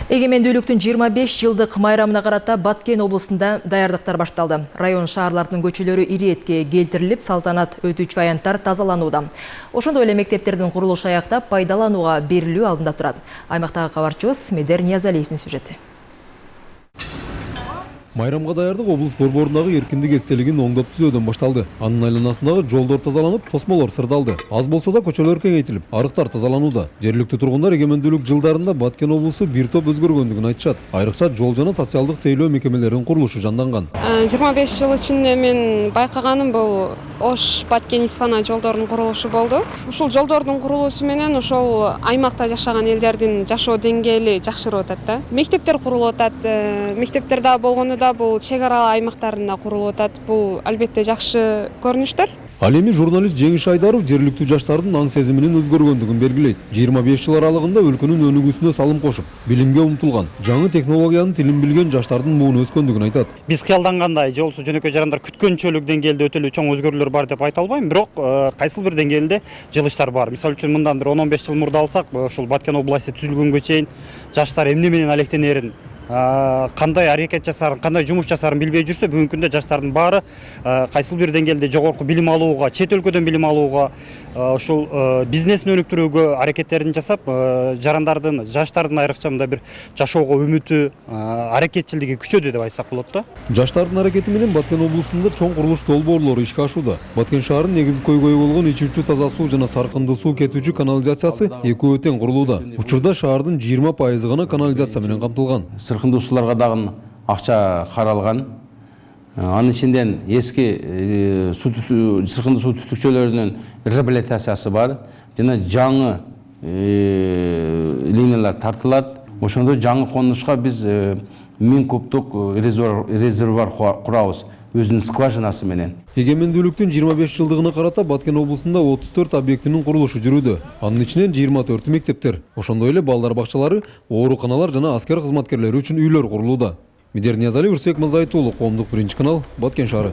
Эгемендүүлүктүн 25 жылдык майрамына карата Баткен облусунда даярдыктар башталды. Район шаарлардын көчөлөрү иретке келтирилип, салтанат өтүүчү аянттар тазаланууда. Ошондой эле мектептердин курулушу аяктап пайдаланууга берилүү алдында турат. Аймактагы кабарчыбыз Медер Ниязалиевдин сюжети. Майрамга даярдык облус борборундагы эркиндик эстелигин оңдоп түзөөдөн башталды. Анын айланасындагы жолдор тазаланып, тосмолор сырдалды. Аз болсо да көчөлөр кеңейтилип, арыктар тазаланууда. Жергиликтүү тургундар эгемендүүлүк жылдарында Баткен облусу бир топ өзгөргөндүгүн айтышат. Айрыкча жол жана социалдык тейлөө мекемелеринин курулушу жанданган. 25 жыл ичинде мен байкаганым бул Ош Баткен Исфана жолдорунун курулушу болду. Ушул жолдордун курулуусу менен ошол аймакта жашаган элдердин жашоо деңгээли жакшырып атат да. Мектептер курулуп атат. Мектептер да болгону да бул чек ара аймактарында курулуп атат. Бул албетте жакшы көрүнүштөр. Ал эми журналист Жеңиш Айдаров жергиликтүү жаштардын аң сезиминин өзгөргөндүгүн белгилейт. 25 жыл аралыгында өлкөнүн өнүгүүсүнө салым кошуп, билимге умтулган, жаңы технологиянын тилин билген жаштардын муун өскөндүгүн айтат. Биз кыялдангандай же болбосо жөнөкөй жарандар күткөнчөлүк деңгээлде өтө эле чоң өзгөрүүлөр бар деп айта албайм, бирок кайсыл бир деңгээлде жылыштар бар. Мисалы үчүн мындан бир 10-15 жыл мурда алсак, ошол Баткен областы түзүлгөнгө чейин жаштар эмне менен алектенерин, кандай аракет жасарын, кандай жумуш жасарын билбей жүрсө, бүгүнкү күндө жаштардын баары кайсыл бир деңгээлде жогорку билим алууга, чет өлкөдөн билим алууга, ошол бизнесин өнүктүрүүгө аракеттерин жасап, жарандардын, жаштардын айрыкча мында бир жашоого үмүтү, аракетчилдиги күчөдү деп айтсак болот да. Жаштардын аракети менен Баткен облусунда чоң курулуш долбоорлору ишке ашууда. Баткен шаарынын негизги көйгөйү болгон ичүүчү таза суу жана саркынды суу кетүүчү канализациясы экөө тең курулууда. Учурда шаардын 20% гана канализация менен камтылган. Сыркынды суларга дагы акча каралган. Анын ичинден эски сыркынды суу түтүкчөлөрүнүн реабилитациясы бар. Жана жаңы линиялар тартылат. Ошондо жаңы конушка биз 1000 кубтук резервуар курабыз өзүнүн скважинасы менен. Эгемендүүлүктүн 25 жылдыгына карата Баткен облусунда 34 объектинин курулушу жүрүүдө. Анын ичинен 24 мектептер, ошондой эле балдар бакчалары, ооруканалар жана аскер кызматкерлери үчүн үйлөр курулууда. Медер Ниязалиев, Урсек Мазайтуулу, Коомдук 1 канал, Баткен шаары.